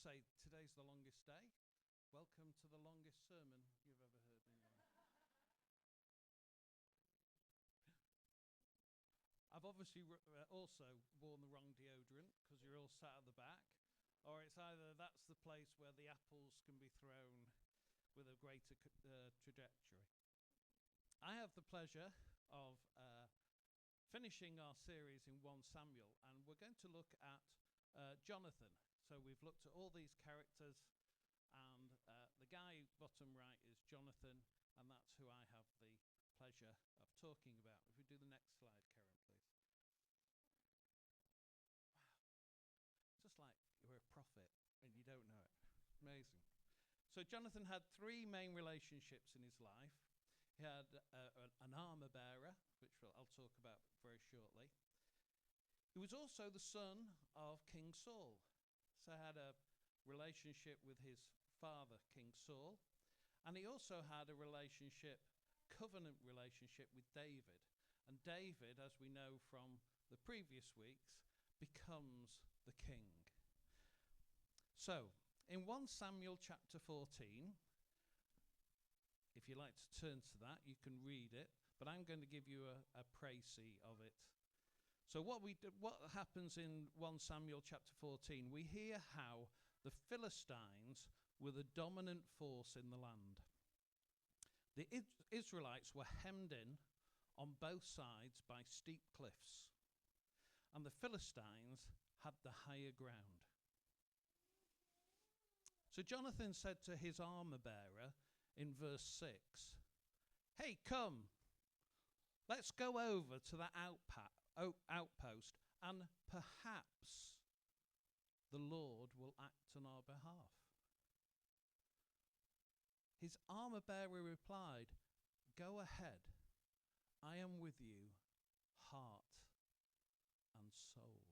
say today's the longest day. Welcome to the longest sermon you've ever heard in your life. I've obviously also worn the wrong deodorant because you're all sat at the back, or it's either that's the place where the apples can be thrown with a greater trajectory. I have the pleasure of finishing our series in 1 Samuel, and we're going to look at Jonathan. So we've looked at all these characters, and the guy bottom right is Jonathan, and that's who I have the pleasure of talking about. If we do the next slide, cario'n, please. Wow. Just like you're a prophet and you don't know it. Amazing. So Jonathan had 3 main relationships in his life. He had an armor bearer, which I'll talk about very shortly. He was also the son of King Saul. So he had a relationship with his father, King Saul. And he also had a covenant relationship with David. And David, as we know from the previous weeks, becomes the king. So, in 1 Samuel chapter 14, if you like to turn to that, you can read it, but I'm going to give you a précis of it. So what happens in 1 Samuel chapter 14, we hear how the Philistines were the dominant force in the land. The Israelites were hemmed in on both sides by steep cliffs, and the Philistines had the higher ground. So Jonathan said to his armor bearer in verse 6, "Hey, come, let's go over to that outpost, and perhaps the Lord will act on our behalf." His armor bearer replied, "Go ahead, I am with you, heart and soul."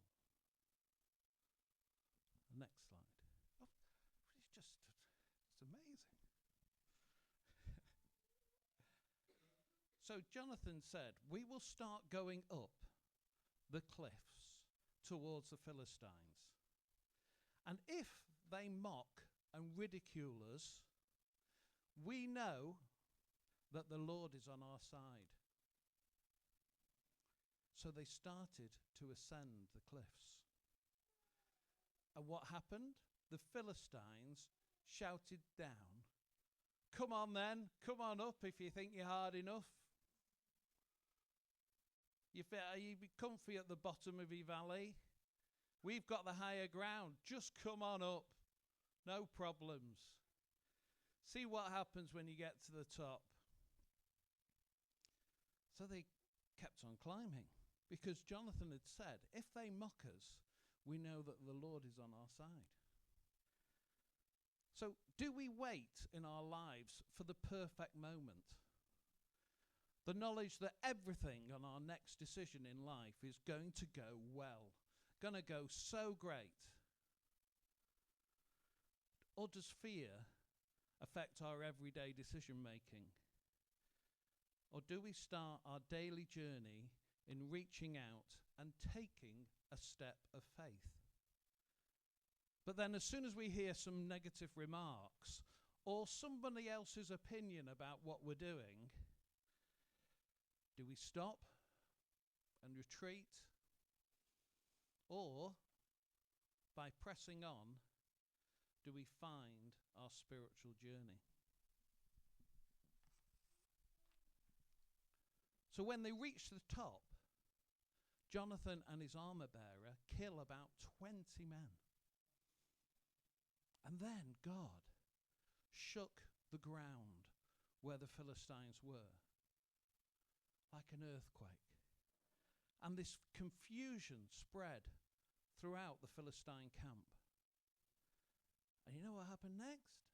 The next slide. Oh, it's amazing. So Jonathan said, "We will start going up the cliffs towards the Philistines. And if they mock and ridicule us, we know that the Lord is on our side." So they started to ascend the cliffs. And what happened? The Philistines shouted down, "Come on then, come on up if you think you're hard enough. Are you comfy at the bottom of your valley? We've got the higher ground. Just come on up. No problems. See what happens when you get to the top." So they kept on climbing because Jonathan had said, if they mock us, we know that the Lord is on our side. So do we wait in our lives for the perfect moment? The knowledge that everything on our next decision in life is going to go well, going to go so great. Or does fear affect our everyday decision making? Or do we start our daily journey in reaching out and taking a step of faith? But then as soon as we hear some negative remarks or somebody else's opinion about what we're doing, do we stop and retreat? Or, by pressing on, do we find our spiritual journey? So when they reach the top, Jonathan and his armor bearer kill about 20 men. And then God shook the ground where the Philistines were, like an earthquake. And this confusion spread throughout the Philistine camp. And you know what happened next?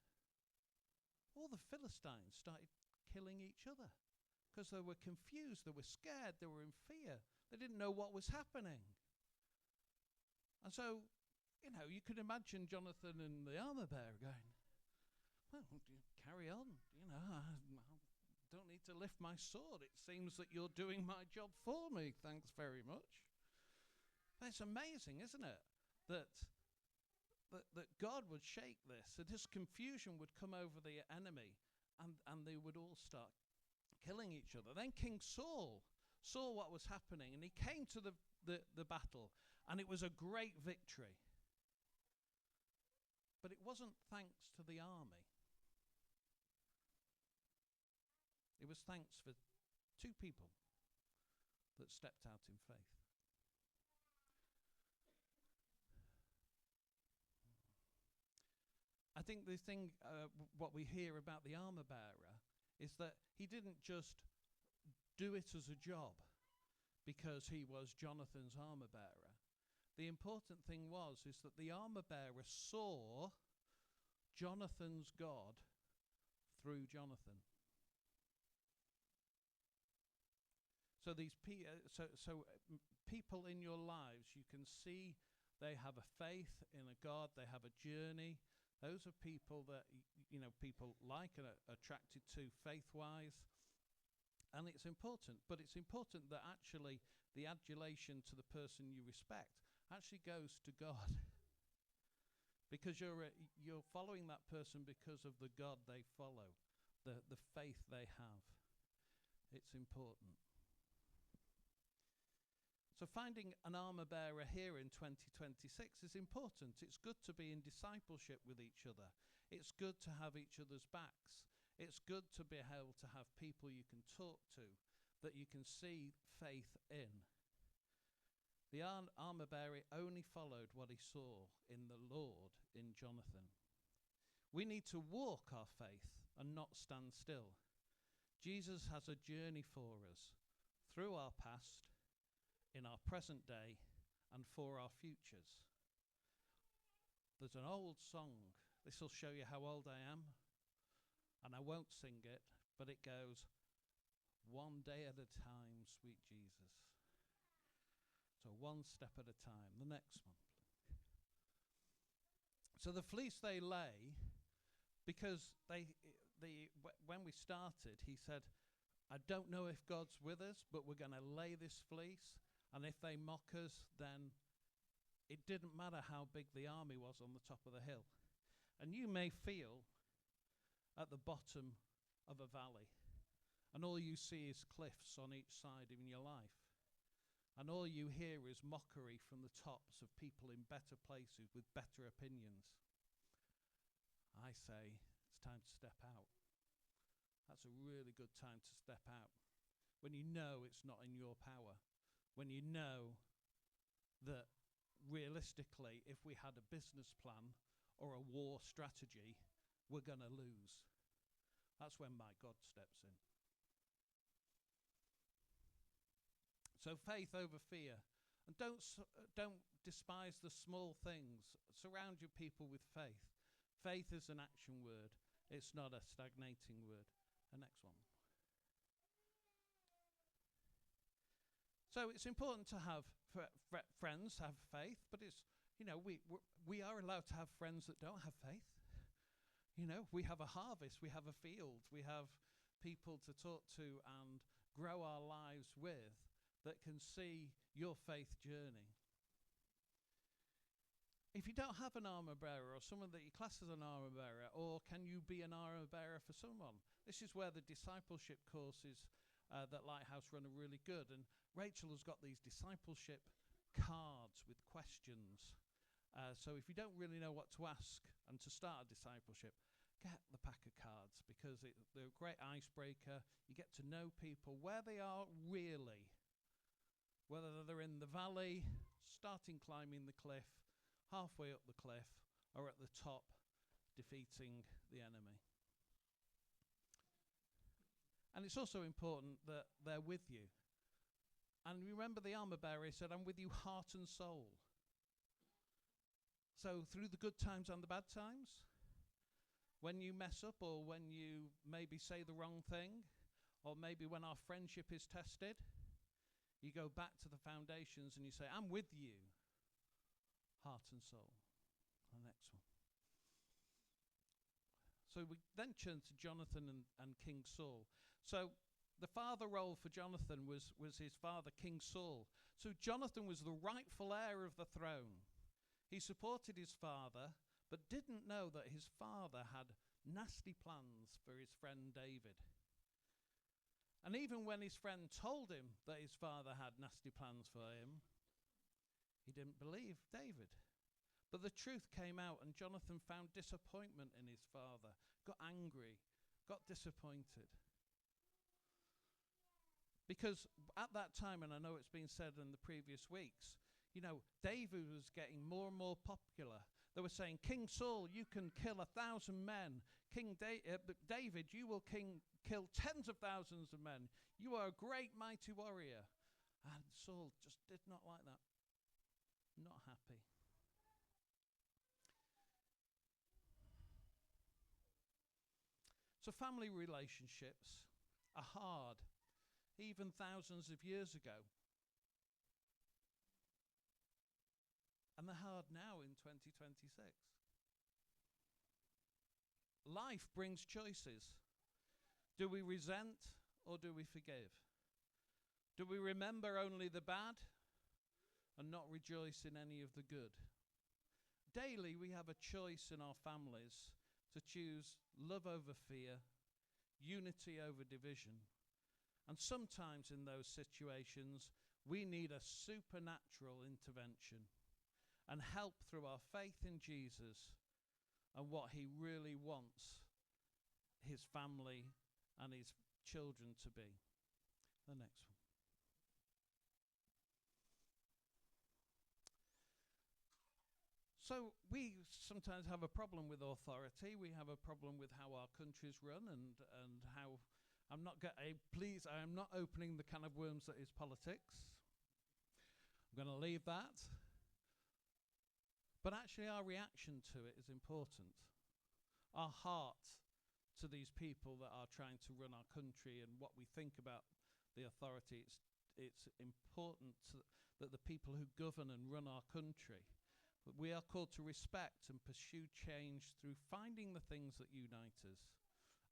All the Philistines started killing each other because they were confused, they were scared, they were in fear. They didn't know what was happening. And so, you could imagine Jonathan and the armor bearer going, "Well, carry on, I don't need to lift my sword. It seems that you're doing my job for me. Thanks very much." But it's amazing, isn't it? That that God would shake this, that this confusion would come over the enemy, and they would all start killing each other. Then King Saul saw what was happening, and he came to the battle, and it was a great victory. But it wasn't thanks to the army. It was thanks for two people that stepped out in faith. I think the thing, what we hear about the armor bearer is that he didn't just do it as a job because he was Jonathan's armor bearer. The important thing is that the armor bearer saw Jonathan's God through Jonathan. So people in your lives, you can see they have a faith in a God, they have a journey. Those are people that people like and are attracted to faith-wise. And it's important, but it's important that actually the adulation to the person you respect actually goes to God. Because you're following that person because of the God they follow, the faith they have. It's important. So finding an armor bearer here in 2026 is important. It's good to be in discipleship with each other. It's good to have each other's backs. It's good to be able to have people you can talk to, that you can see faith in. The armor bearer only followed what he saw in the Lord, in Jonathan. We need to walk our faith and not stand still. Jesus has a journey for us through our past, in our present day, and for our futures. There's an old song. This will show you how old I am. And I won't sing it, but it goes, "One day at a time, sweet Jesus." So one step at a time. The next one. So the fleece they lay, because when we started, he said, I don't know if God's with us, but we're going to lay this fleece. And if they mock us, then it didn't matter how big the army was on the top of the hill. And you may feel at the bottom of a valley, and all you see is cliffs on each side in your life. And all you hear is mockery from the tops of people in better places with better opinions. I say, it's time to step out. That's a really good time to step out. When you know it's not in your power. When you know that realistically, if we had a business plan or a war strategy, we're going to lose. That's when my God steps in. So faith over fear. And don't despise the small things. Surround your people with faith. Faith is an action word. It's not a stagnating word. The next one. So it's important to have friends have faith, but it's, we are allowed to have friends that don't have faith. We have a harvest, we have a field, we have people to talk to and grow our lives with that can see your faith journey. If you don't have an armor bearer or someone that you class as an armor bearer, or can you be an armor bearer for someone? This is where the discipleship courses that Lighthouse run are really good. And Rachel has got these discipleship cards with questions. So if you don't really know what to ask and to start a discipleship, get the pack of cards, because they're a great icebreaker. You get to know people where they are really, whether they're in the valley, starting climbing the cliff, halfway up the cliff, or at the top, defeating the enemy. And it's also important that they're with you. And remember the armor bearer said, I'm with you heart and soul. So through the good times and the bad times, when you mess up, or when you maybe say the wrong thing, or maybe when our friendship is tested, you go back to the foundations and you say, I'm with you, heart and soul. The next one. So we then turn to Jonathan and King Saul. So the father role for Jonathan was his father, King Saul. So Jonathan was the rightful heir of the throne. He supported his father, but didn't know that his father had nasty plans for his friend David. And even when his friend told him that his father had nasty plans for him, he didn't believe David. But the truth came out, and Jonathan found disappointment in his father, got angry, got disappointed. Because at that time, and I know it's been said in the previous weeks, David was getting more and more popular. They were saying, King Saul, you can kill 1,000 men. David, you will kill tens of thousands of men. You are a great, mighty warrior. And Saul just did not like that. Not happy. So family relationships are hard, even thousands of years ago. And they're hard now in 2026. Life brings choices. Do we resent or do we forgive? Do we remember only the bad and not rejoice in any of the good? Daily we have a choice in our families to choose love over fear, unity over division. And sometimes in those situations, we need a supernatural intervention and help through our faith in Jesus and what he really wants his family and his children to be. The next one. So we sometimes have a problem with authority. We have a problem with how our country's run and how I am not opening the can of worms that is politics. I'm going to leave that. But actually our reaction to it is important. Our heart to these people that are trying to run our country and what we think about the authority, it's important that the people who govern and run our country, we are called to respect and pursue change through finding the things that unite us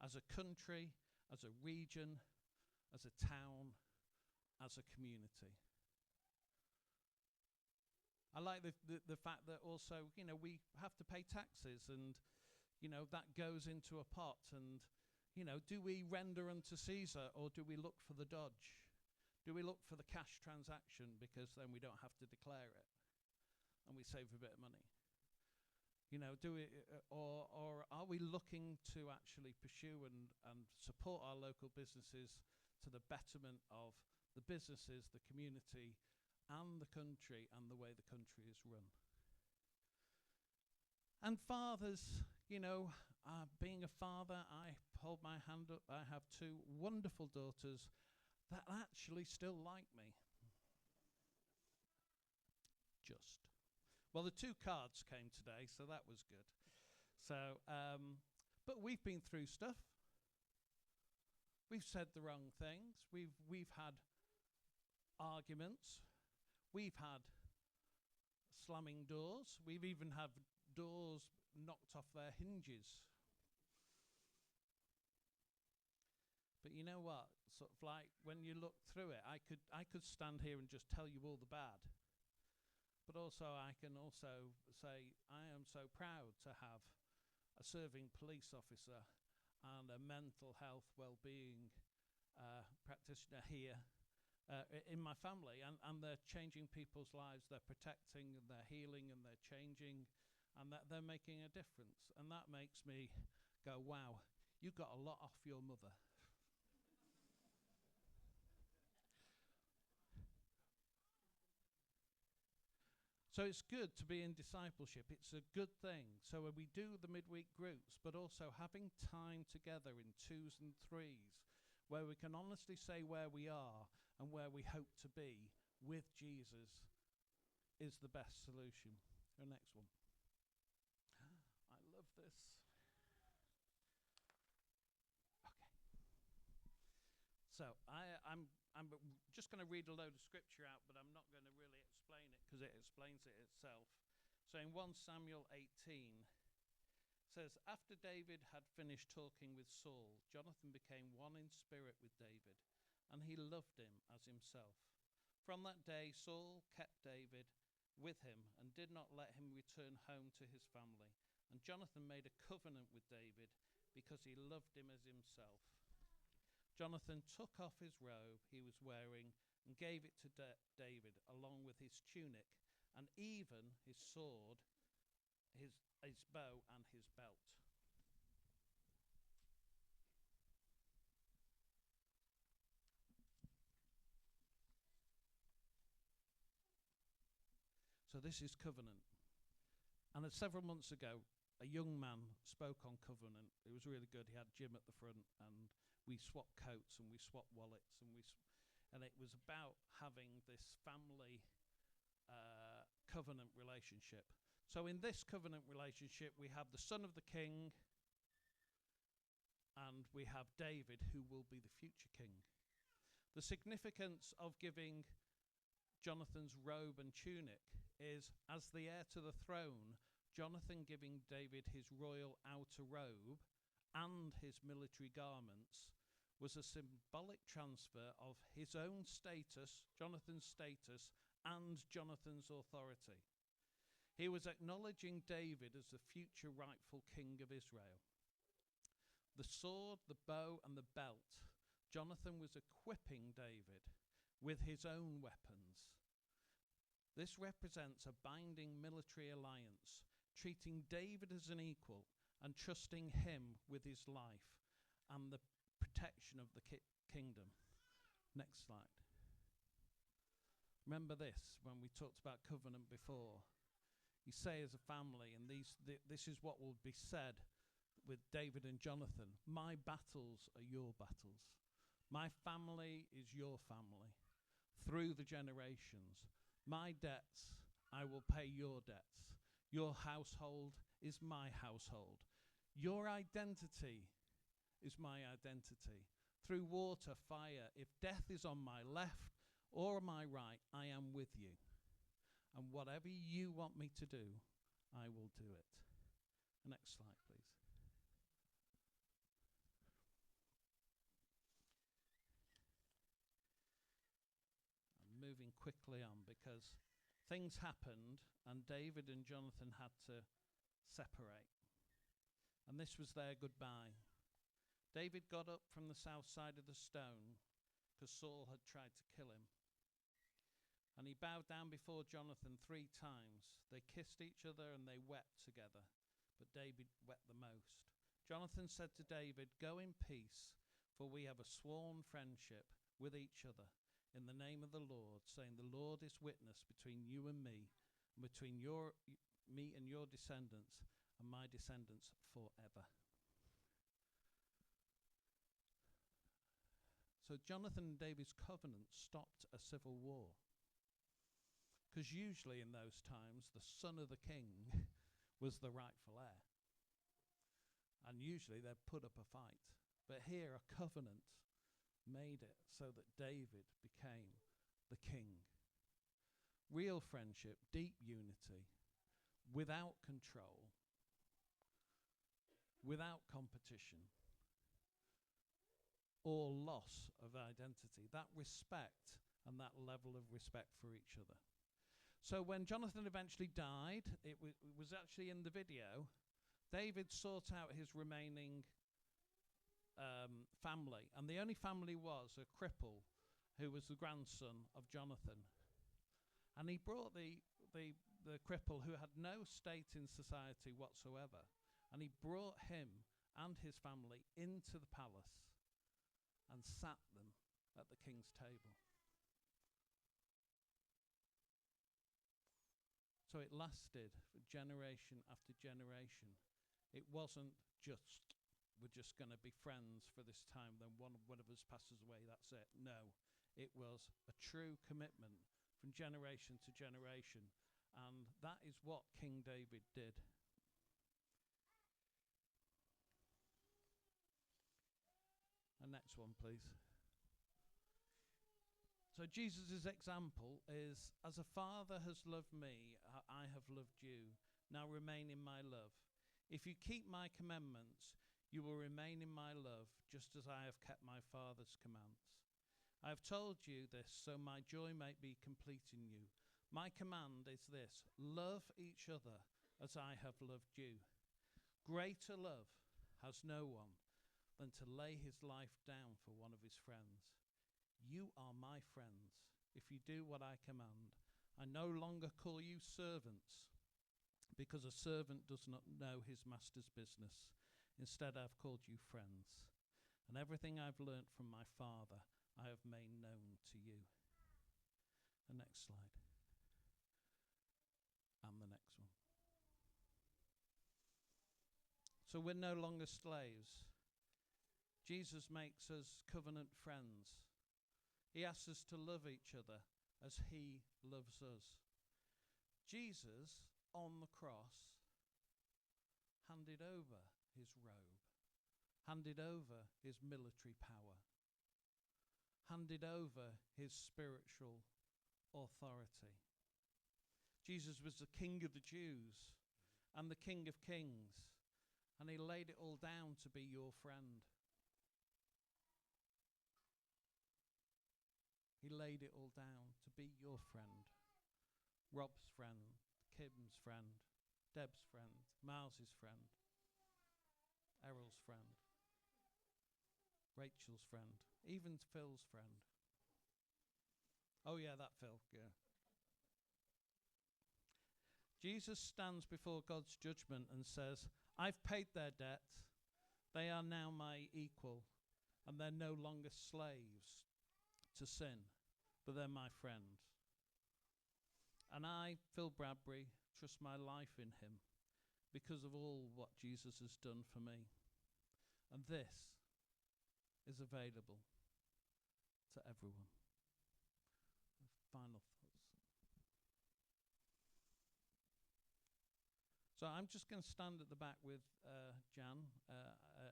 as a country, as a region, as a town, as a community. I like the fact that also, we have to pay taxes and, that goes into a pot. And, do we render unto Caesar or do we look for the dodge? Do we look for the cash transaction because then we don't have to declare it and we save a bit of money? Or are we looking to actually pursue and support our local businesses to the betterment of the businesses, the community, and the country, and the way the country is run? And fathers, being a father, I hold my hand up. I have 2 wonderful daughters that actually still like me. Well, the 2 cards came today, so that was good. So, but we've been through stuff. We've said the wrong things. We've had arguments. We've had slamming doors. We've even had doors knocked off their hinges. But you know what? Sort of like when you look through it, I could stand here and just tell you all the bad. But also I can also say I am so proud to have a serving police officer and a mental health well-being practitioner here in my family, and they're changing people's lives. They're protecting, and they're healing, and they're changing, and that they're making a difference. And that makes me go, wow, you got a lot off your mother. So it's good to be in discipleship. It's a good thing. So when we do the midweek groups, but also having time together in 2s and 3s, where we can honestly say where we are and where we hope to be with Jesus, is the best solution. The next one. I love this. Okay. So I'm just going to read a load of scripture out, but I'm not going to really explain it because it explains it itself. So in 1 Samuel 18 says, after David had finished talking with Saul, Jonathan became one in spirit with David, and he loved him as himself. From that day, Saul kept David with him and did not let him return home to his family. And Jonathan made a covenant with David because he loved him as himself. Jonathan took off his robe he was wearing and gave it to David, along with his tunic and even his sword, his bow and his belt. So this is covenant. And several months ago, a young man spoke on covenant. It was really good. He had Jim at the front, and we swapped coats and we swapped wallets, and it was about having this family covenant relationship. So in this covenant relationship, we have the son of the king, and we have David, who will be the future king. The significance of giving Jonathan's robe and tunic is, as the heir to the throne, Jonathan giving David his royal outer robe and his military garments was a symbolic transfer of his own status, Jonathan's status, and Jonathan's authority. He was acknowledging David as the future rightful king of Israel. The sword, the bow, and the belt, Jonathan was equipping David with his own weapons. This represents a binding military alliance, treating David as an equal and trusting him with his life and the protection of the kingdom. Next slide. Remember this when we talked about covenant before. You say as a family, and this is what will be said with David and Jonathan: my battles are your battles. My family is your family through the generations. My debts, I will pay your debts. Your household is my household. Your identity is my identity. Through water, fire, if death is on my left or my right, I am with you. And whatever you want me to do, I will do it. Next slide, please. I'm moving quickly on because things happened and David and Jonathan had to separate. And this was their goodbye. David got up from the south side of the stone because Saul had tried to kill him. And he bowed down before Jonathan 3 times. They kissed each other and they wept together, but David wept the most. Jonathan said to David, "Go in peace, for we have a sworn friendship with each other in the name of the Lord, saying, the Lord is witness between you and me, and between me and your descendants, and my descendants forever." So Jonathan and David's covenant stopped a civil war. Because usually in those times, the son of the king was the rightful heir. And usually they'd put up a fight. But here a covenant made it so that David became the king. Real friendship, deep unity, without control, without competition, or loss of identity. That respect and that level of respect for each other. So when Jonathan eventually died, it was actually in the video, David sought out his remaining family. And the only family was a cripple who was the grandson of Jonathan. And he brought the cripple who had no state in society whatsoever. And he brought him and his family into the palace and sat them at the king's table. So it lasted for generation after generation. It wasn't just, we're just going to be friends for this time, then one of us passes away, that's it. No, it was a true commitment from generation to generation. And that is what King David did. And next one, please. So Jesus' example is, as a father has loved me, I have loved you. Now remain in my love. If you keep my commandments, you will remain in my love, just as I have kept my Father's commands. I have told you this so my joy may be complete in you. My command is this: love each other as I have loved you. Greater love has no one than to lay his life down for one of his friends. You are my friends if you do what I command. I no longer call you servants, because a servant does not know his master's business. Instead, I've called you friends. And everything I've learnt from my Father, I have made known to you. The next slide. And the next one. So we're no longer slaves. Jesus makes us covenant friends. He asks us to love each other as he loves us. Jesus, on the cross, handed over his robe, handed over his military power, handed over his spiritual authority. Jesus was the King of the Jews and the King of Kings, and he laid it all down to be your friend. He laid it all down to be your friend. Rob's friend, Kim's friend, Deb's friend, Miles's friend, Errol's friend, Rachel's friend, even Phil's friend. Oh yeah, that Phil, yeah. Jesus stands before God's judgment and says, I've paid their debt. They are now my equal, and they're no longer slaves to sin, but they're my friend. And I, Phil Bradbury, trust my life in him because of all what Jesus has done for me. And this is available to everyone. Final thoughts. So I'm just going to stand at the back with Jan,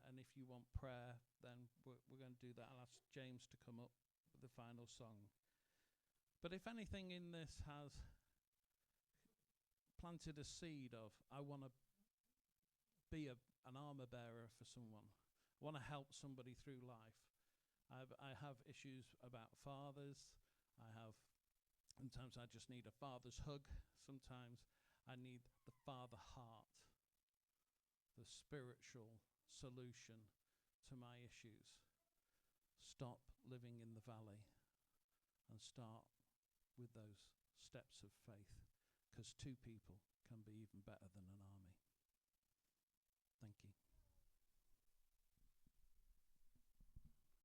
and if you want prayer, then we're going to do that. I'll ask James to come up with the final song. But if anything in this has planted a seed of, I want to be an armor bearer for someone, I want to help somebody through life. I have issues about fathers. Sometimes I just need a father's hug. Sometimes I need the father heart, the spiritual solution to my issues. Stop living in the valley and start with those steps of faith, because two people can be even better than an army. Thank you.